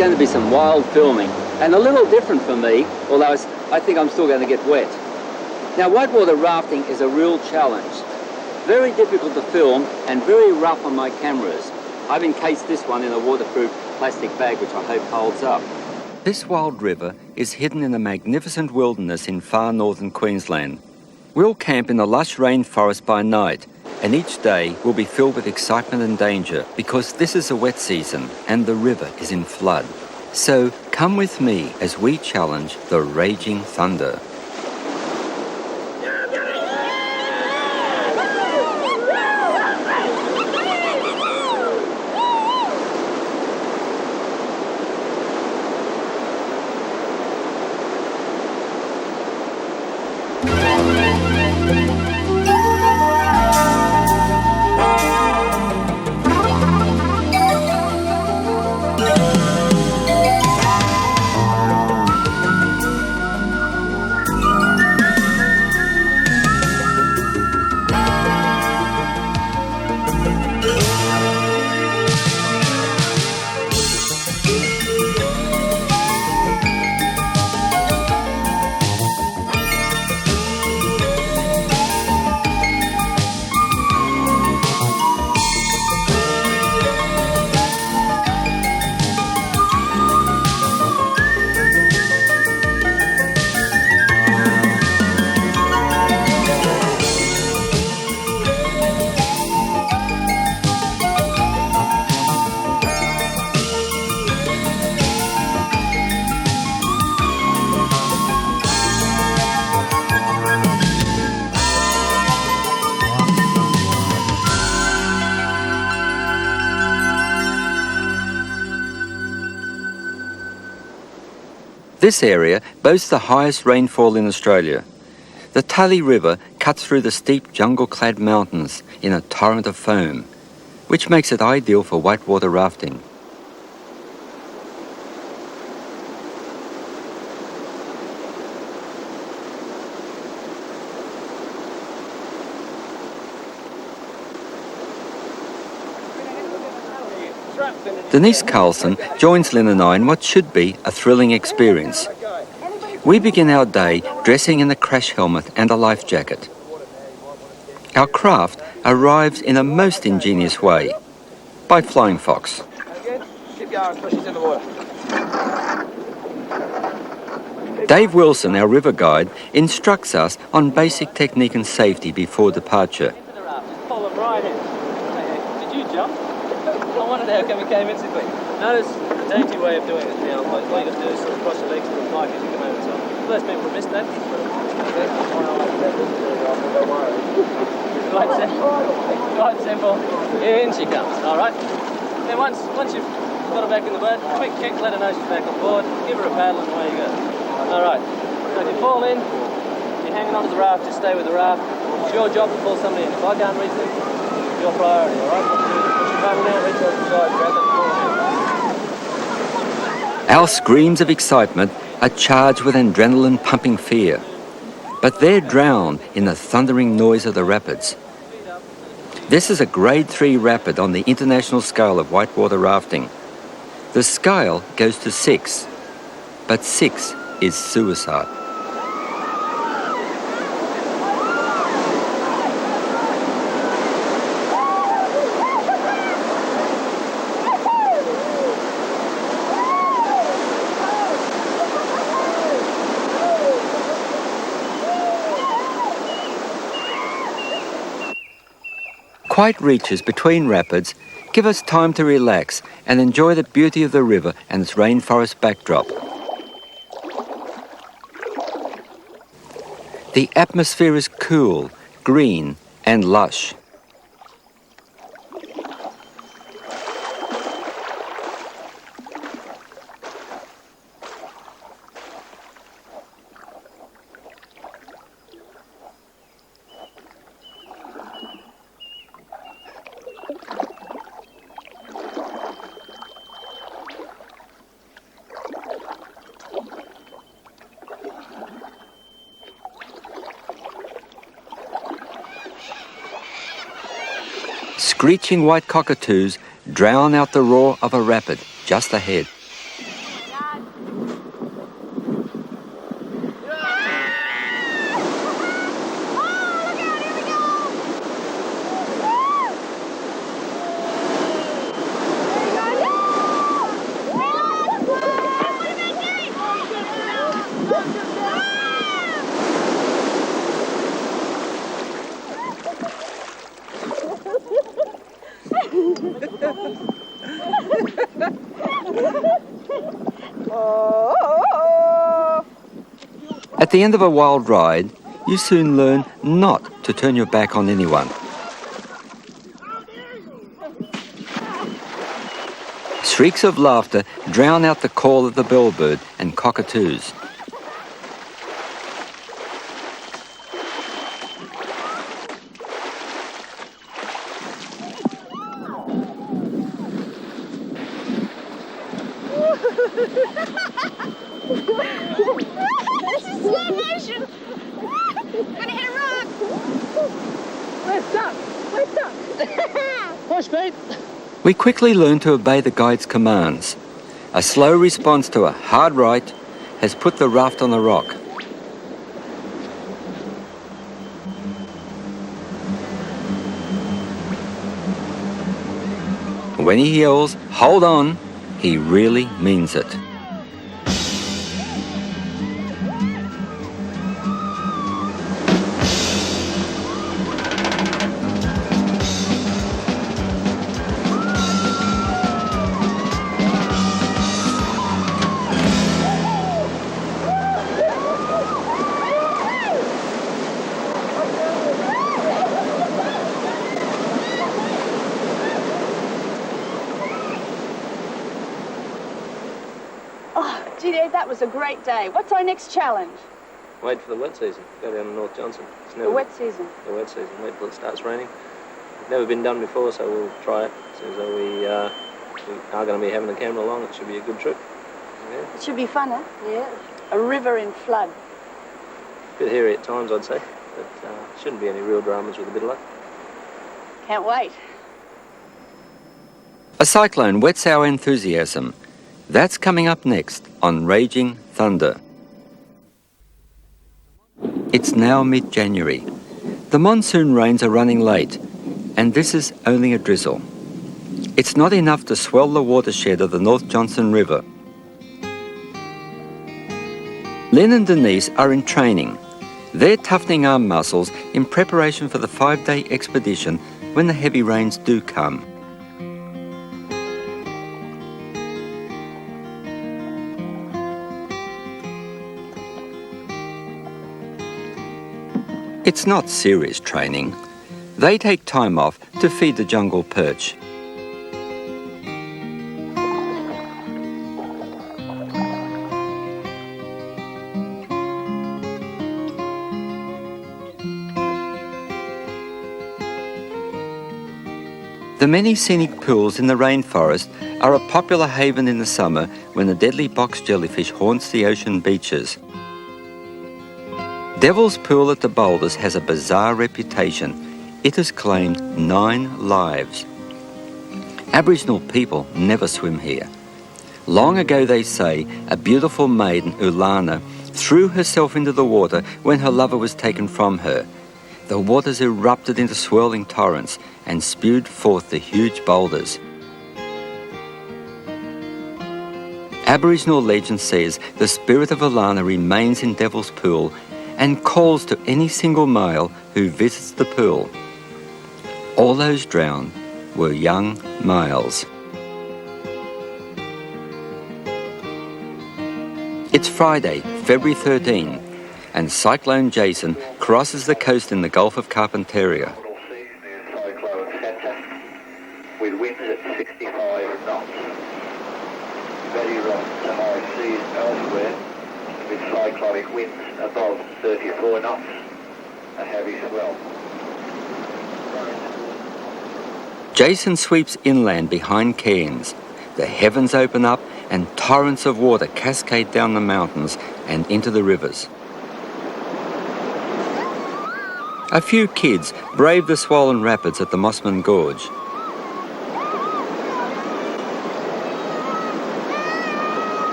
going to be some wild filming, and a little different for me, although I think I'm still going to get wet. Now, whitewater rafting is a real challenge. Very difficult to film and very rough on my cameras. I've encased this one in a waterproof plastic bag, which I hope holds up. This wild river is hidden in a magnificent wilderness in far northern Queensland. We'll camp in the lush rainforest by night, and each day will be filled with excitement and danger because this is a wet season and the river is in flood. So come with me as we challenge the raging thunder. This area boasts the highest rainfall in Australia. The Tully River cuts through the steep jungle-clad mountains in a torrent of foam, which makes it ideal for whitewater rafting. Denise Carlson joins Lynn and I in what should be a thrilling experience. We begin our day dressing in a crash helmet and a life jacket. Our craft arrives in a most ingenious way, by Flying Fox. Dave Wilson, our river guide, instructs us on basic technique and safety before departure. Did you jump? I wondered how come you came in so quick. Notice the dainty way of doing it now. All you got to do is sort of cross your legs to the bike as you come over. So first people missed that. Quite simple. In she comes. All right. Then once you've got her back in the boat, quick kick, let her know she's back on board. Give her a paddle and away you go. All right. So if you fall in, you're hanging onto the raft. Just stay with the raft. It's your job to pull somebody in. If I can't reach them, it's your priority. All right. Our screams of excitement are charged with adrenaline-pumping fear, but they're drowned in the thundering noise of the rapids. This is a Grade 3 rapid on the international scale of whitewater rafting. The scale goes to 6, but 6 is suicide. Quiet reaches between rapids give us time to relax and enjoy the beauty of the river and its rainforest backdrop. The atmosphere is cool, green and lush. Screeching white cockatoos drown out the roar of a rapid just ahead. At the end of a wild ride, you soon learn not to turn your back on anyone. Shrieks of laughter drown out the call of the bellbird and cockatoos. This is slow motion. Gonna hit a rock. We're stuck. Push, Pete. We quickly learn to obey the guide's commands. A slow response to a hard right has put the raft on the rock. When he yells, "Hold on," he really means it. Gee, that was a great day. What's our next challenge? Wait for the wet season. Go down to North Johnson. It's The wet season. The wet season. Wait till it starts raining. It's never been done before, so we'll try it. So we are going to be having the camera along. It should be a good trip. Yeah. It should be fun, huh? Yeah. A river in flood. A bit hairy at times, I'd say, but shouldn't be any real dramas with a bit of luck. Can't wait. A cyclone whets our enthusiasm. That's coming up next on Raging Thunder. It's now mid-January. The monsoon rains are running late, and this is only a drizzle. It's not enough to swell the watershed of the North Johnson River. Lynn and Denise are in training. They're toughening arm muscles in preparation for the 5-day expedition when the heavy rains do come. It's not serious training. They take time off to feed the jungle perch. The many scenic pools in the rainforest are a popular haven in the summer when the deadly box jellyfish haunts the ocean beaches. Devil's Pool at the Boulders has a bizarre reputation. It has claimed 9 lives. Aboriginal people never swim here. Long ago, they say, a beautiful maiden, Ulana, threw herself into the water when her lover was taken from her. The waters erupted into swirling torrents and spewed forth the huge boulders. Aboriginal legend says the spirit of Ulana remains in Devil's Pool and calls to any single male who visits the pool. All those drowned were young males. It's Friday, February 13, and Cyclone Jason crosses the coast in the Gulf of Carpentaria. Cyclone centre with winds at 65 knots. Very rough to high seas elsewhere with cyclonic winds above 34 knots. A heavy swell. Jason sweeps inland behind Cairns. The heavens open up and torrents of water cascade down the mountains and into the rivers. A few kids brave the swollen rapids at the Mossman Gorge.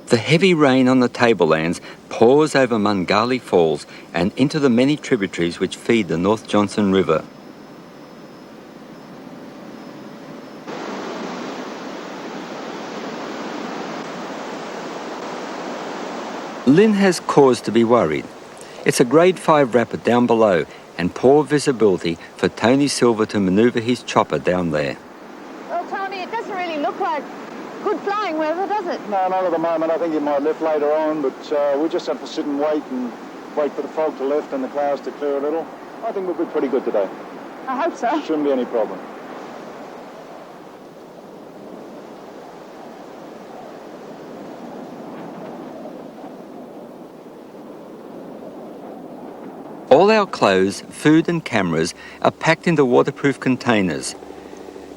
The heavy rain on the tablelands pours over Mungali Falls and into the many tributaries which feed the North Johnson River. Lynn has cause to be worried. It's a grade 5 rapid down below and poor visibility for Tony Silver to manoeuvre his chopper down there. Well, Tony, it doesn't really look like good flying weather, does it? No, not at the moment. I think it might lift later on, but we just have to sit and wait for the fog to lift and the clouds to clear a little. I think we'll be pretty good today. I hope so. Shouldn't be any problem. All our clothes, food and cameras are packed into waterproof containers.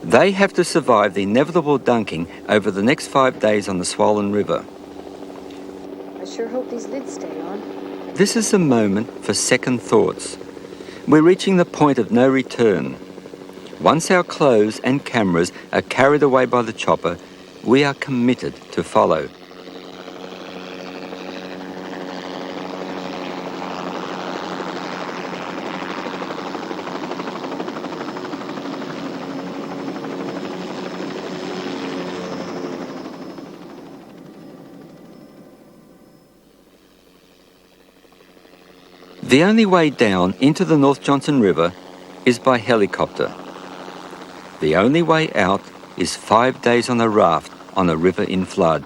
They have to survive the inevitable dunking over the next 5 days on the swollen river. I sure hope these lids stay on. This is the moment for second thoughts. We're reaching the point of no return. Once our clothes and cameras are carried away by the chopper, we are committed to follow. The only way down into the North Johnson River is by helicopter. The only way out is 5 days on a raft on a river in flood.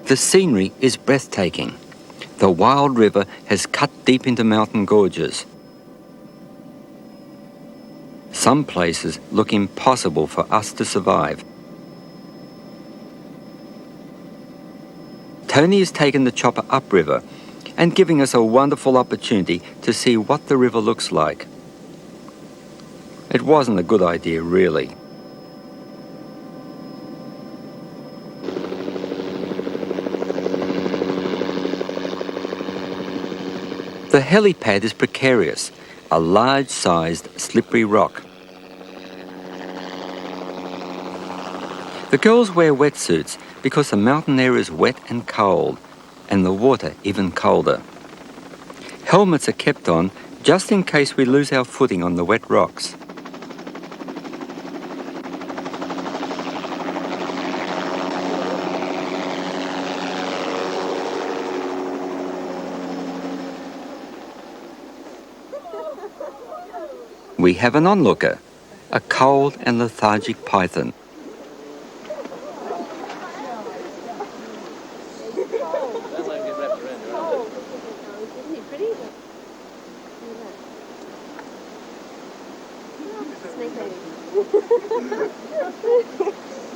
The scenery is breathtaking. The wild river has cut deep into mountain gorges. Some places look impossible for us to survive. Tony has taken the chopper upriver and giving us a wonderful opportunity to see what the river looks like. It wasn't a good idea, really. The helipad is precarious, a large-sized slippery rock. The girls wear wetsuits because the mountain air is wet and cold, and the water even colder. Helmets are kept on just in case we lose our footing on the wet rocks. We have an onlooker, a cold and lethargic python. Don't let him get wrapped around your arm. Isn't he pretty? Snake lady.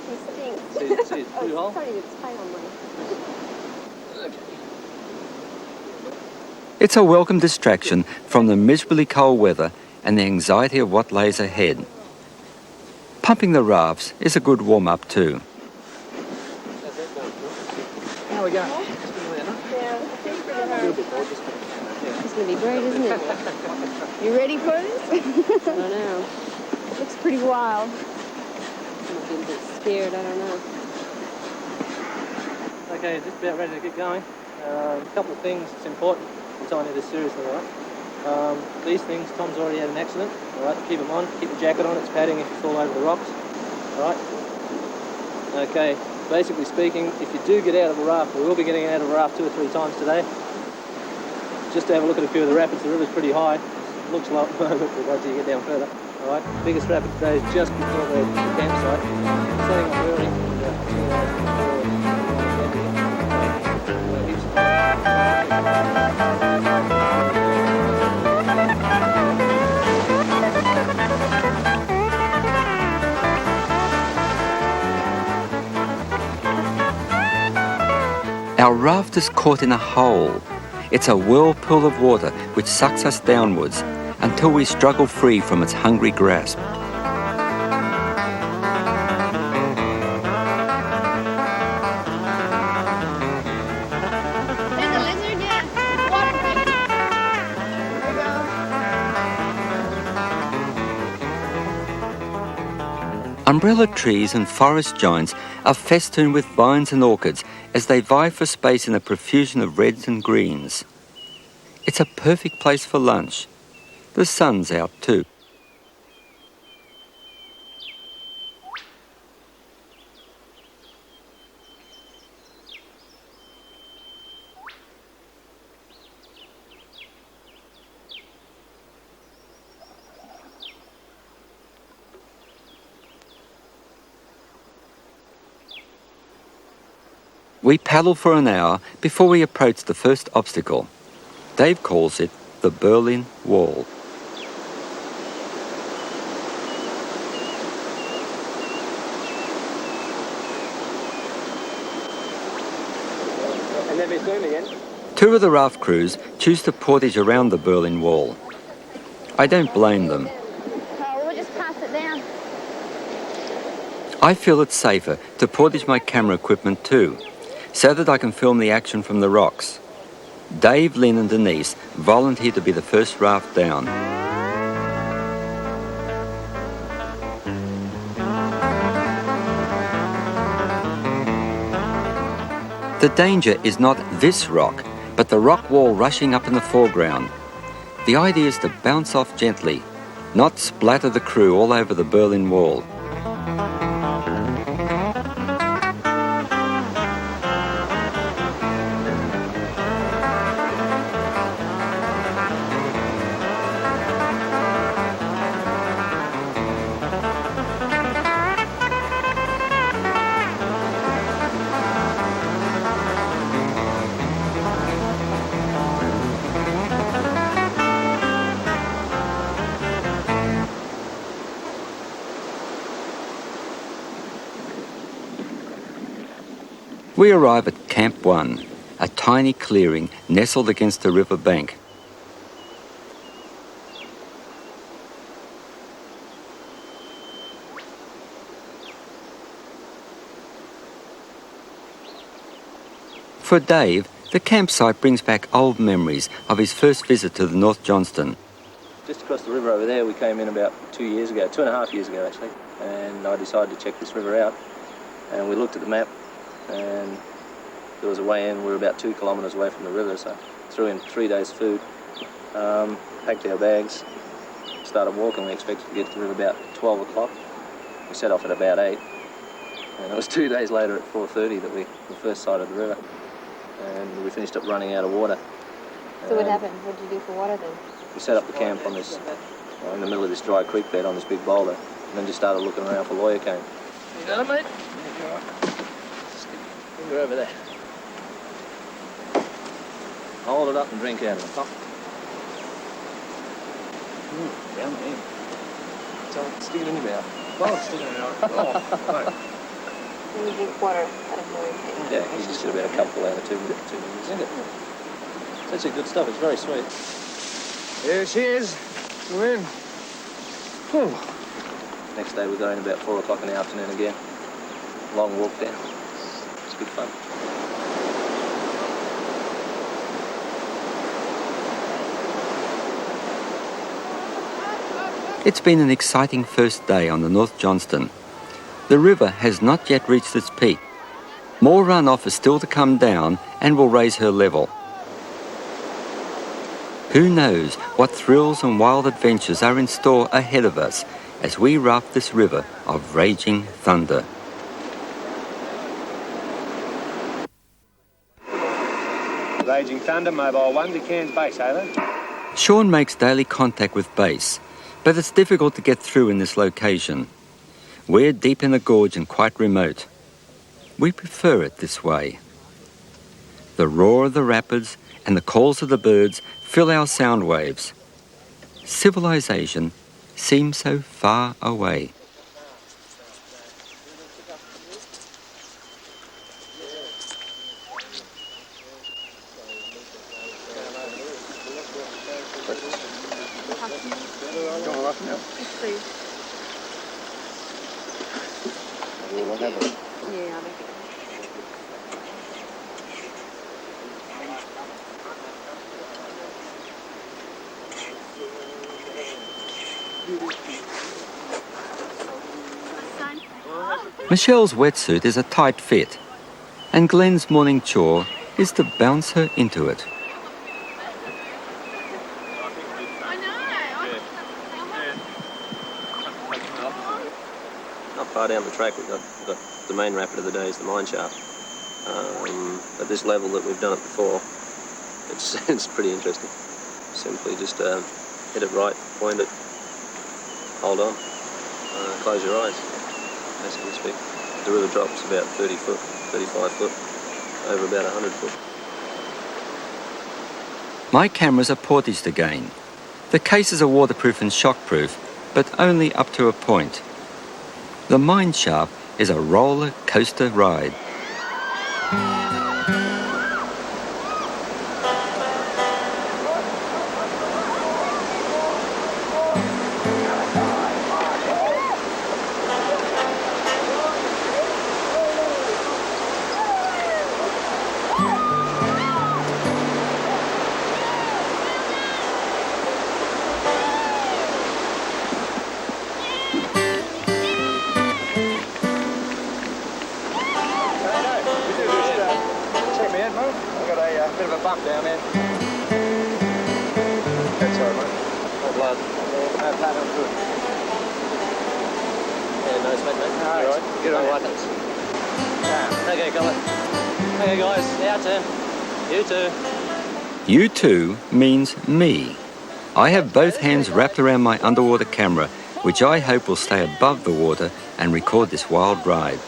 He stinks. See his blue hole? Sorry, it's tight on my... It's a welcome distraction from the miserably cold weather and the anxiety of what lays ahead. Pumping the rafts is a good warm-up too. How we going? Yeah, I think pretty hard. It's going to be great, isn't it? You ready for this? I don't know. Looks pretty wild. I'm a bit scared, I don't know. Okay, just about ready to get going. A couple of things that's important. I'm telling you this seriously, all right? These things, Tom's already had an accident, all right? Keep them on, keep the jacket on, it's padding if you fall over the rocks, all right? Okay, basically speaking, if you do get out of a raft, we will be getting out of a raft 2 or 3 times today. Just to have a look at a few of the rapids, the river's pretty high. It looks low at the moment, but wait till you get down further, all right? The biggest rapid today is just before the campsite. Setting up early. Our raft is caught in a hole. It's a whirlpool of water which sucks us downwards until we struggle free from its hungry grasp. There's a lizard, yeah. Water break. Here we go. Umbrella trees and forest giants are festooned with vines and orchids as they vie for space in a profusion of reds and greens. It's a perfect place for lunch. The sun's out too. We paddle for an hour before we approach the first obstacle. Dave calls it the Berlin Wall. And then be soon again. Two of the raft crews choose to portage around the Berlin Wall. I don't blame them. Oh, we'll just pass it down. I feel it's safer to portage my camera equipment too, so that I can film the action from the rocks. Dave, Lynn and Denise volunteered to be the first raft down. The danger is not this rock, but the rock wall rushing up in the foreground. The idea is to bounce off gently, not splatter the crew all over the Berlin Wall. We arrive at Camp 1, a tiny clearing nestled against the river bank. For Dave, the campsite brings back old memories of his first visit to the North Johnston. Just across the river over there, we came in about 2 years ago, 2.5 years ago actually, and I decided to check this river out. And we looked at the map, and there was a way in. We were about 2 kilometres away from the river, so threw in 3 days' food, packed our bags, started walking. We expected to get to the river about 12 o'clock. We set off at about 8, and it was 2 days later at 4:30 that we first sighted the river, and we finished up running out of water. So what happened? What did you do for water then? We set up the camp on this, in the middle of this dry creek bed on this big boulder, and then just started looking around for lawyer cane. You got it, mate? Finger over there. Hold it up and drink out of the top. Down there. So stick it in your mouth. Oh, stick it in your mouth. Oh, right. When you drink water out of lawyer cane. Yeah, you just get about a cupful out of 2 minutes. Isn't it? It's actually good stuff. It's very sweet. There she is. Come in. Whew. Next day we're going about 4 o'clock in the afternoon again. Long walk down. It's good fun. It's been an exciting first day on the North Johnston. The river has not yet reached its peak. More runoff is still to come down and will raise her level. Who knows what thrills and wild adventures are in store ahead of us as we raft this river of raging thunder. Raging Thunder, Mobile 1 to Cairns Base, over. Sean makes daily contact with base, but it's difficult to get through in this location. We're deep in the gorge and quite remote. We prefer it this way. The roar of the rapids and the calls of the birds fill our sound waves. Civilization seems so far away. Michelle's wetsuit is a tight fit, and Glenn's morning chore is to bounce her into it. Not far down the track, we've got the main rapid of the day is the mine shaft. At this level that we've done it before, it's pretty interesting. Simply just hit it right, point it, hold on, close your eyes, basically speak. The river drops about 30 foot, 35 foot, over about 100 foot. My cameras are portaged again. The cases are waterproof and shockproof, but only up to a point. The mine shaft is a roller coaster ride. Check me out, mate. I've got a bit of a bump down there. That's all right, mate. No blood. No blood, I'm good. Yeah, no sweat, mate. No, All right. good on No you. whiteheads. Okay, Colin. Okay, guys, our turn. You too. You too means me. I have both hands wrapped around my underwater camera, which I hope will stay above the water and record this wild ride.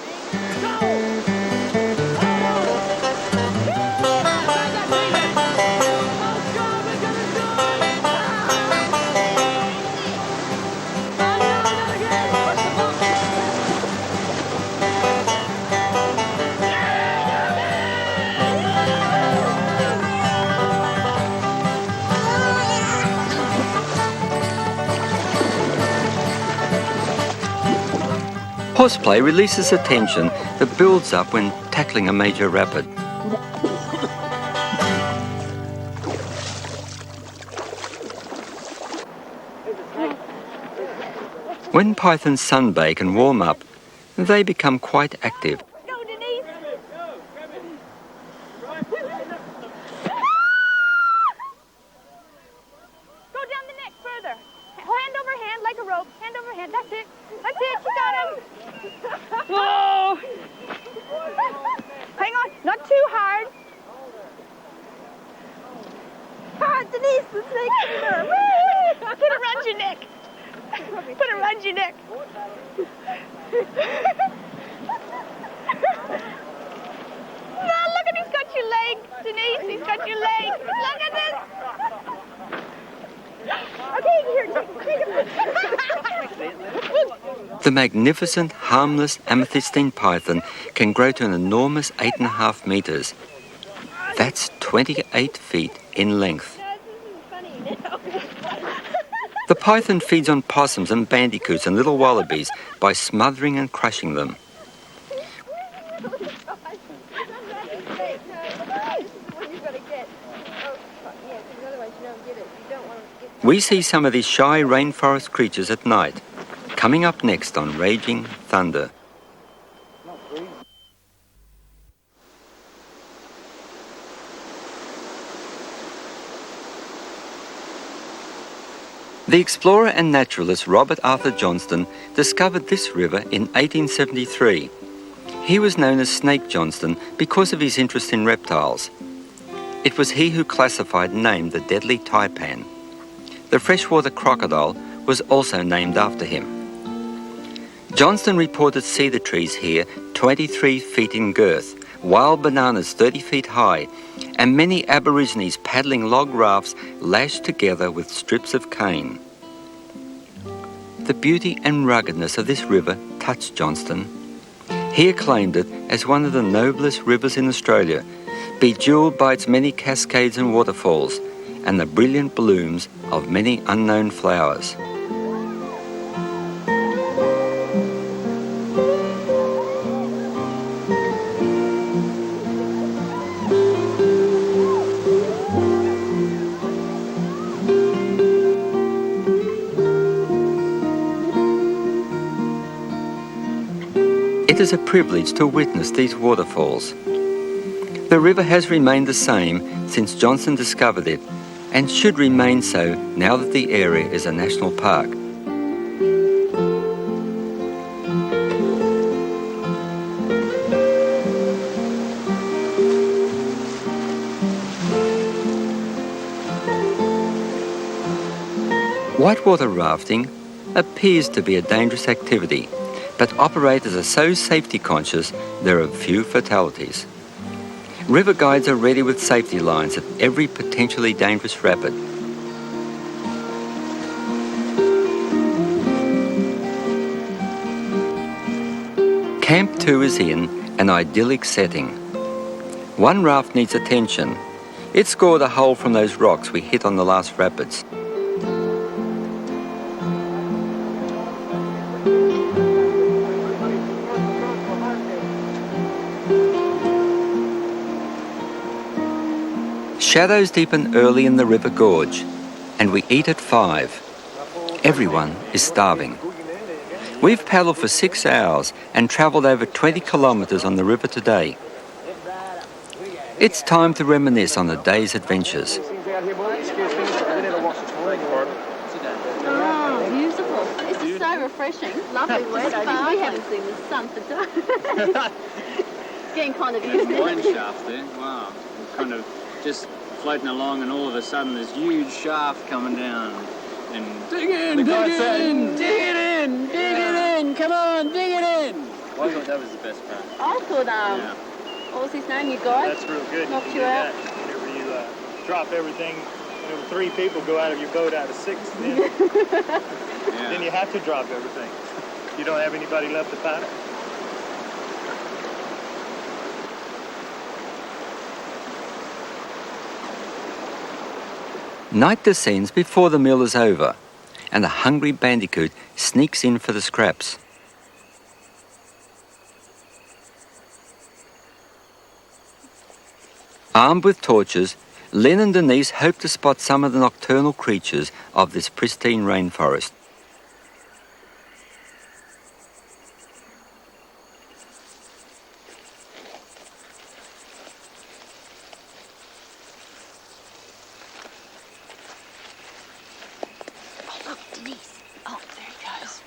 Horseplay releases the tension that builds up when tackling a major rapid. When pythons sunbake and warm up, they become quite active. Go, Denise! Go down the neck further. Hand over hand like a rope. Hand over hand. That's it. That's it. You got him. Whoa! Hang on. Not too hard. Ah, Denise, the snake tamer. Put it around your neck. Put it around your neck. No, look at, he's got your leg, Denise. He's got your leg. Look at this. Okay, here, take it. The magnificent, harmless amethystine python can grow to an enormous 8.5 meters. That's 28 feet in length. The python feeds on possums and bandicoots and little wallabies by smothering and crushing them. We see some of these shy rainforest creatures at night. Coming up next on Raging Thunder. The explorer and naturalist Robert Arthur Johnston discovered this river in 1873. He was known as Snake Johnston because of his interest in reptiles. It was he who classified and named the deadly taipan. The freshwater crocodile was also named after him. Johnston reported cedar trees here 23 feet in girth, wild bananas 30 feet high, and many aborigines paddling log rafts lashed together with strips of cane. The beauty and ruggedness of this river touched Johnston. He acclaimed it as one of the noblest rivers in Australia, bejewelled by its many cascades and waterfalls, and the brilliant blooms of many unknown flowers. It is a privilege to witness these waterfalls. The river has remained the same since Johnston discovered it, and should remain so now that the area is a national park. Whitewater rafting appears to be a dangerous activity, but operators are so safety conscious there are few fatalities. River guides are ready with safety lines at every potentially dangerous rapid. Camp 2 is in an idyllic setting. One raft needs attention. It scored a hole from those rocks we hit on the last rapids. Shadows deepen early in the river gorge, and we eat at 5. Everyone is starving. We've paddled for 6 hours and travelled over 20 kilometres on the river today. It's time to reminisce on the day's adventures. Oh, beautiful. This is so refreshing. Lovely weather. We haven't seen the sun for days. Getting kind of used to it. Wind shaft there, wow. Kind of just floating along and all of a sudden this huge shaft coming down and dig it in, come on, dig it in. Well, I thought that was the best part. I thought, what was his name, you guys? That's real good. Knocked can you do out. that whenever you drop everything. Whenever 3 people go out of your boat out of 6, then, then you have to drop everything. You don't have anybody left to paddle. Night descends before the meal is over, and the hungry bandicoot sneaks in for the scraps. Armed with torches, Lynn and Denise hope to spot some of the nocturnal creatures of this pristine rainforest. Oh, look, Denise. Oh, there he goes.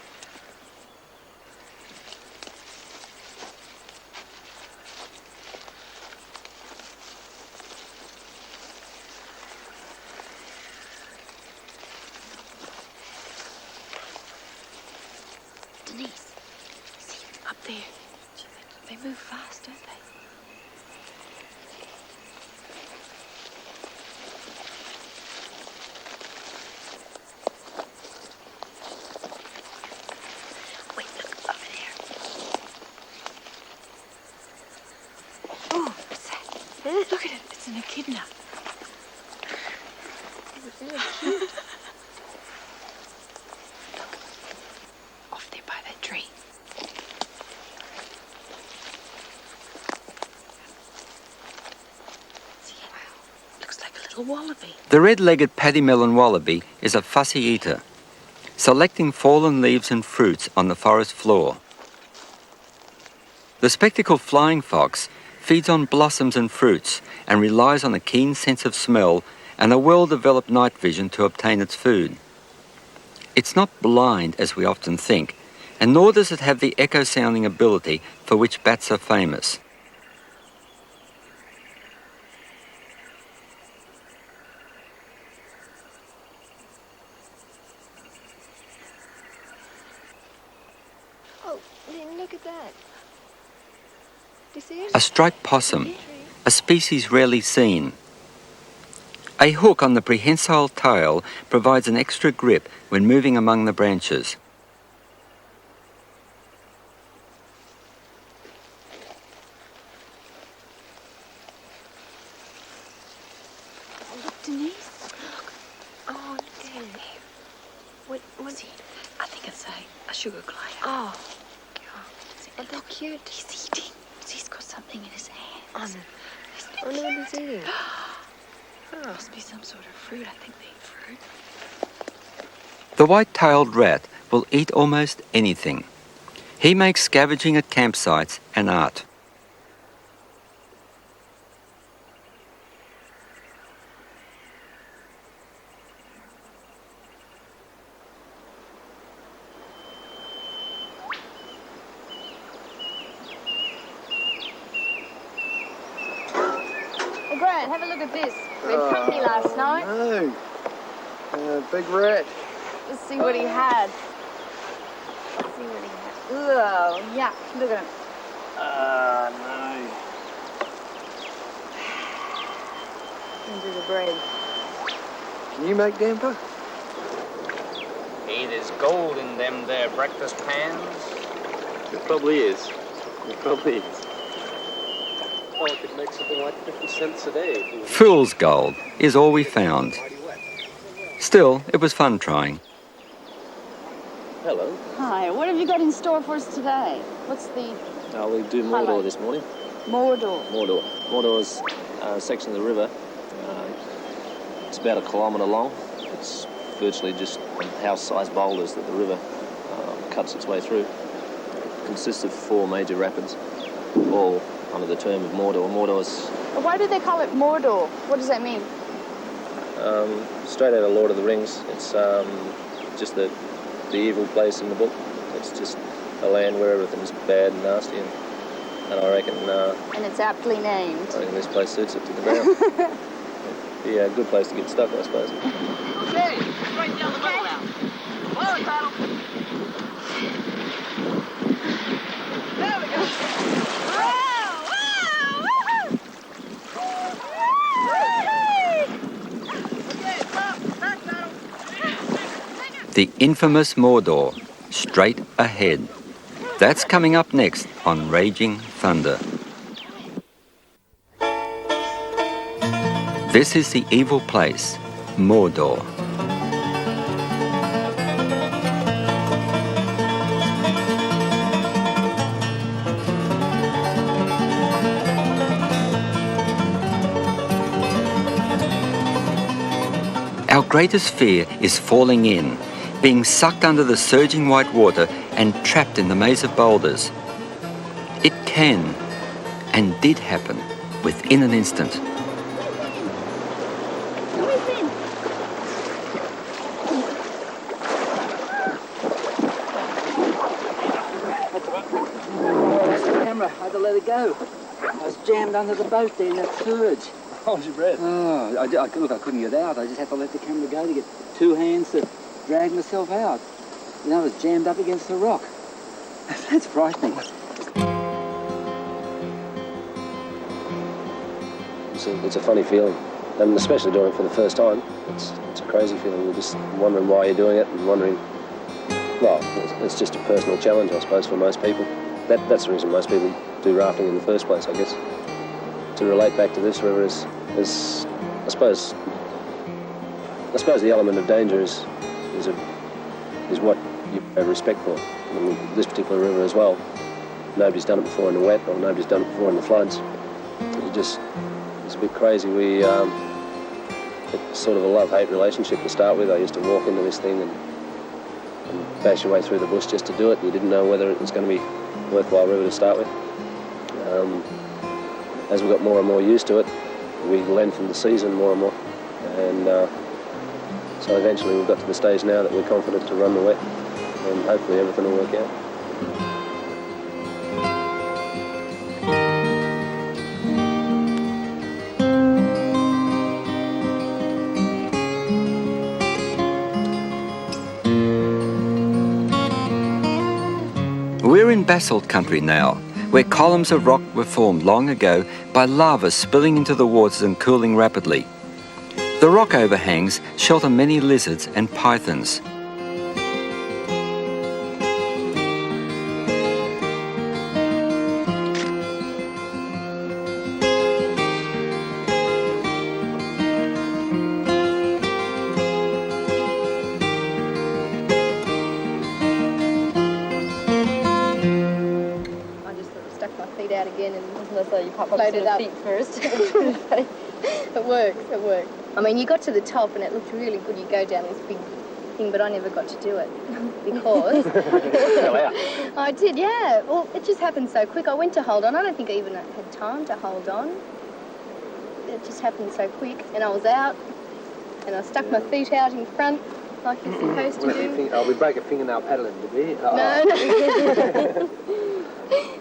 Denise, see, up there. They move fast, don't they? Wait, look, over there. Oh, what's that? Look at it, it's an echidna. Look, off there by that tree. See it? Wow, looks like a little wallaby. The red-legged paddywmelon wallaby is a fussy eater, selecting fallen leaves and fruits on the forest floor. The spectacled flying fox feeds on blossoms and fruits and relies on a keen sense of smell and a well-developed night vision to obtain its food. It's not blind, as we often think, and nor does it have the echo-sounding ability for which bats are famous. Oh, Lynn, look at that. Do you see it? A striped possum, a species rarely seen. A hook on the prehensile tail provides an extra grip when moving among the branches. Oh, look, Denise. Look. Oh, there. What's it? I think it's a sugar glider. Oh. God. They're cute. He's eating. He's got something in his hand. Oh, no, what he's eating. Oh. Must be some sort of fruit. I think they eat fruit. The white-tailed rat will eat almost anything. He makes scavenging at campsites an art. Hey, Grant, have a look at this. We had company last night. No. Big rat. Let's see what he had. Let's see what he had. Ugh, yuck. Look at him. No. into the bread. Can you make damper? Hey, there's gold in them there breakfast pans. It probably is. It probably is. Oh, I could make something like 50 cents a day. Fool's gold is all we found. Still, it was fun trying. Hello. Hi, what have you got in store for us today? What's the We do Mordor highlight? this morning. Mordor? Mordor is a section of the river. It's about 1 kilometre long. It's virtually just house-sized boulders that the river cuts its way through. It consists of 4 major rapids, all under the term of Mordor. Mordor is Why do they call it Mordor? What does that mean? straight out of Lord of the Rings. It's just the evil place in the book. It's just a land where everything's bad and nasty, and I reckon And it's aptly named. I think this place suits it to the ground. Be a good place to get stuck, I suppose. Okay, right down the middle now. Follow the paddle. There we go. Okay, stop. Back paddle. The infamous Mordor, straight ahead. That's coming up next on Raging Thunder. This is the evil place, Mordor. Our greatest fear is falling in, being sucked under the surging white water and trapped in the maze of boulders. It can, and did happen, within an instant. I had to let it go. I was jammed under the boat there in that surge. Hold your breath. Oh, look, I couldn't get out. I just had to let the camera go to get 2 hands to drag myself out. You know, I was jammed up against the rock. That's frightening. It's a funny feeling, and especially doing it for the first time. It's a crazy feeling. You're just wondering why you're doing it and wondering, well, it's just a personal challenge, I suppose, for most people. That's the reason most people do rafting in the first place, I guess. To relate back to this river is I suppose the element of danger is what you have respect for. I mean, this particular river as well, nobody's done it before in the wet, or nobody's done it before in the floods. It's a bit crazy. It's sort of a love-hate relationship to start with. I used to walk into this thing and bash your way through the bush just to do it. You didn't know whether it was going to be a worthwhile river to start with. As we got more and more used to it, we lengthened the season more and more, and so eventually we've got to the stage now that we're confident to run the wet, and hopefully everything will work out. We're in basalt country now, where columns of rock were formed long ago by lava spilling into the waters and cooling rapidly. The rock overhangs shelter many lizards and pythons. Out again, and unless you pop up to the feet first. It works. I mean, you got to the top and it looked really good. You go down this big thing, but I never got to do it because I did, yeah. Well, it just happened so quick. I went to hold on. I don't think I even had time to hold on. It just happened so quick, and I was out, and I stuck my feet out in front like you're supposed to do. Oh, we break a fingernail paddling, did we? No.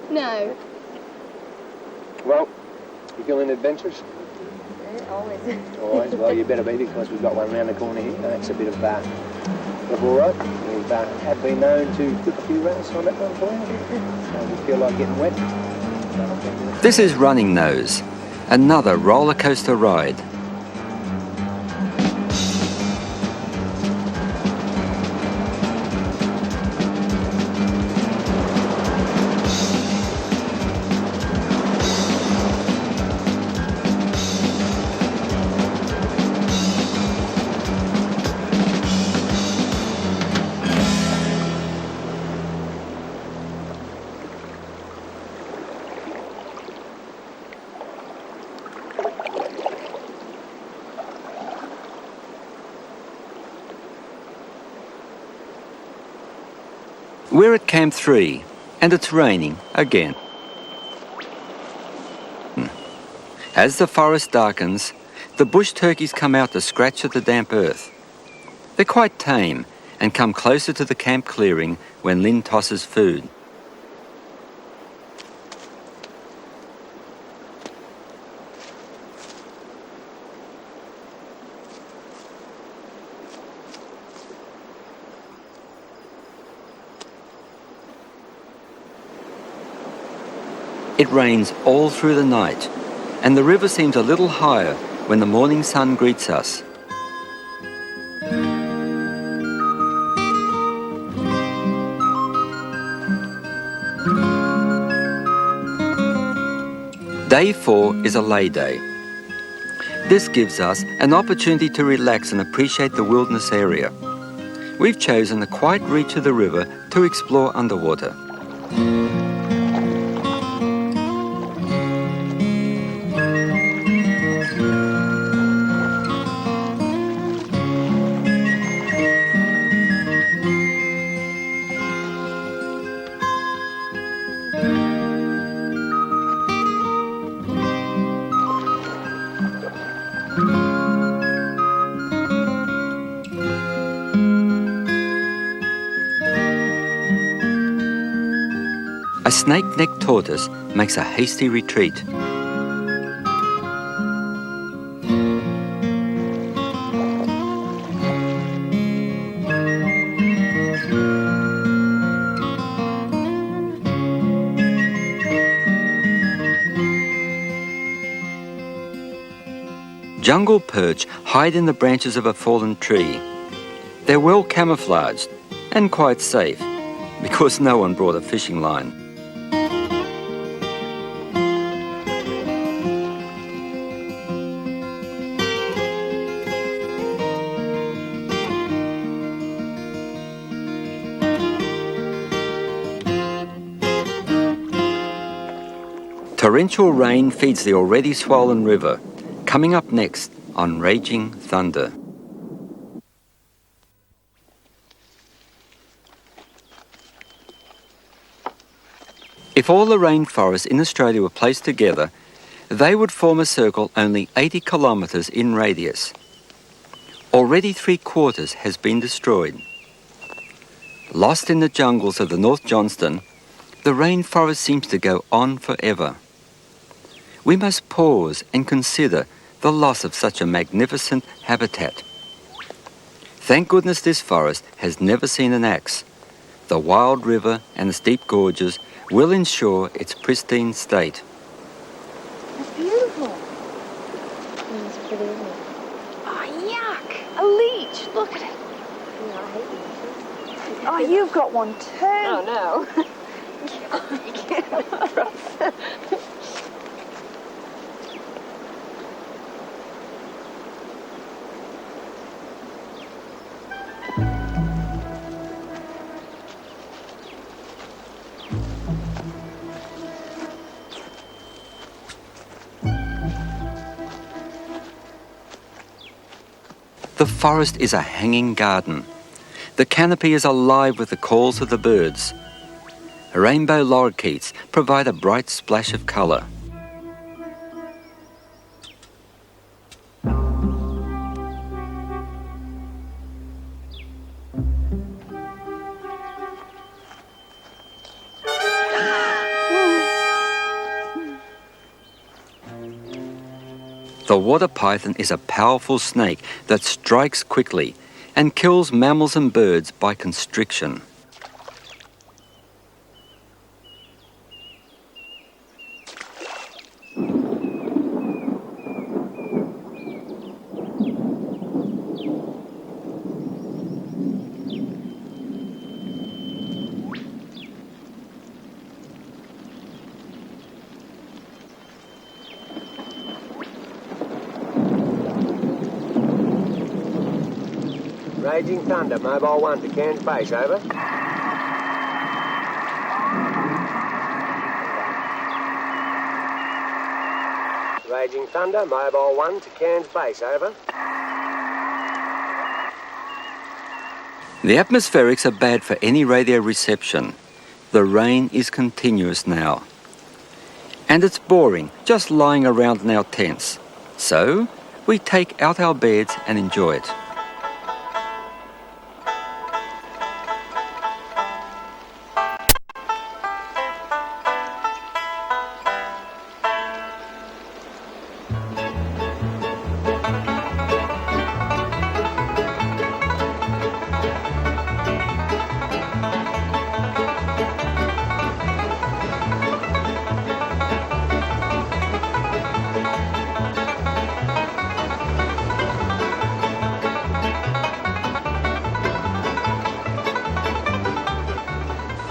No. Well, you feeling adventurous? Yeah, always. Always. Well, you better be, because we've got one around the corner here. That's a bit of all right. We have been known to cook a few rounds on that one for you. So we feel like getting wet. This is Running Nose, another roller coaster ride. We're at Camp 3, and it's raining again. As the forest darkens, the bush turkeys come out to scratch at the damp earth. They're quite tame and come closer to the camp clearing when Lynn tosses food. It rains all through the night, and the river seems a little higher when the morning sun greets us. Day 4 is a lay day. This gives us an opportunity to relax and appreciate the wilderness area. We've chosen a quiet reach of the river to explore underwater. A snake-necked tortoise makes a hasty retreat. Jungle perch hide in the branches of a fallen tree. They're well camouflaged and quite safe because no one brought a fishing line. Torrential rain feeds the already swollen river. Coming up next on Raging Thunder. If all the rainforests in Australia were placed together, they would form a circle only 80 kilometres in radius. Already 3/4 has been destroyed. Lost in the jungles of the North Johnston, the rainforest seems to go on forever. We must pause and consider the loss of such a magnificent habitat. Thank goodness this forest has never seen an axe. The wild river and the steep gorges will ensure its pristine state. That's beautiful. It's pretty, isn't it? Oh, yuck! A leech! Look at it. Yeah, I hate leeches. Oh, you've got one too. Oh, no. The forest is a hanging garden. The canopy is alive with the calls of the birds. Rainbow lorikeets provide a bright splash of colour. The water python is a powerful snake that strikes quickly and kills mammals and birds by constriction. Raging Thunder, Mobile 1 to Cairns Base, over. Raging Thunder, Mobile 1 to Cairns Base, over. The atmospherics are bad for any radio reception. The rain is continuous now. And it's boring, just lying around in our tents. So, we take out our beds and enjoy it.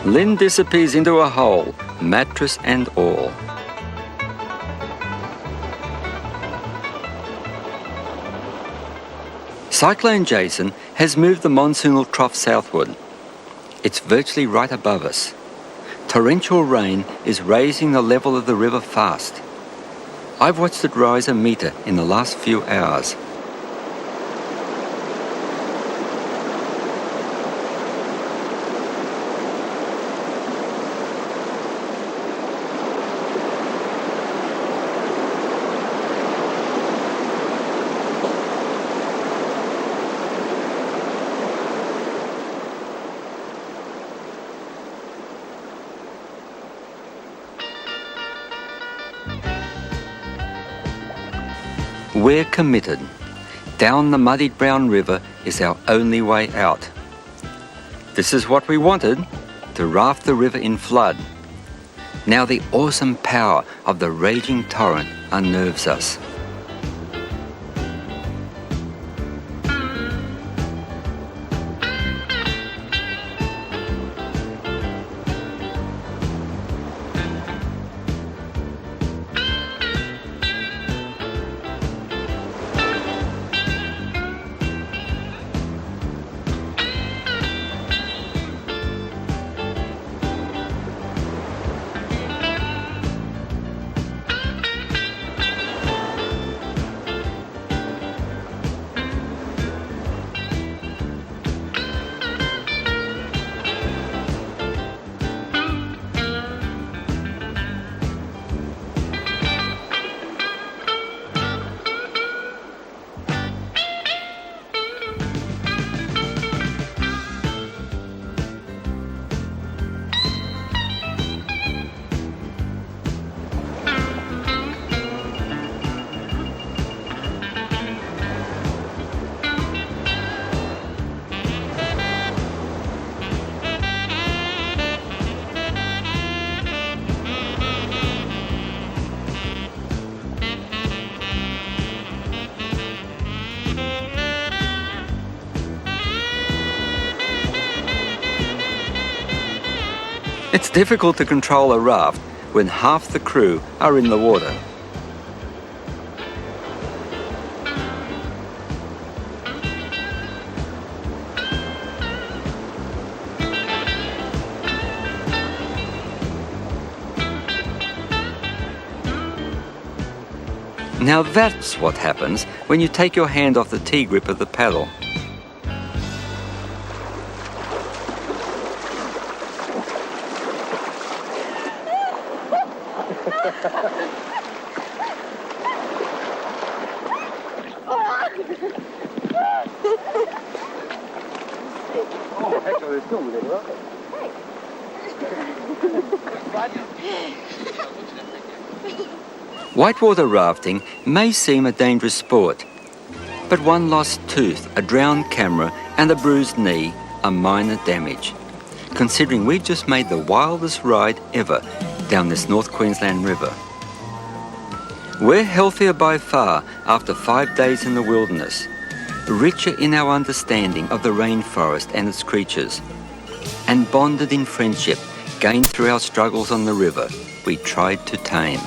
Lynn disappears into a hole, mattress and all. Cyclone Jason has moved the monsoonal trough southward. It's virtually right above us. Torrential rain is raising the level of the river fast. I've watched it rise a metre in the last few hours. We're committed. Down the muddied brown river is our only way out. This is what we wanted, to raft the river in flood. Now the awesome power of the raging torrent unnerves us. It's difficult to control a raft when half the crew are in the water. Now that's what happens when you take your hand off the T-grip of the paddle. Oh, heck, they're still with it, aren't they? Whitewater rafting may seem a dangerous sport, but one lost tooth, a drowned camera and a bruised knee are minor damage, considering we've just made the wildest ride ever down this North Queensland river. We're healthier by far after 5 days in the wilderness, richer in our understanding of the rainforest and its creatures, and bonded in friendship gained through our struggles on the river we tried to tame.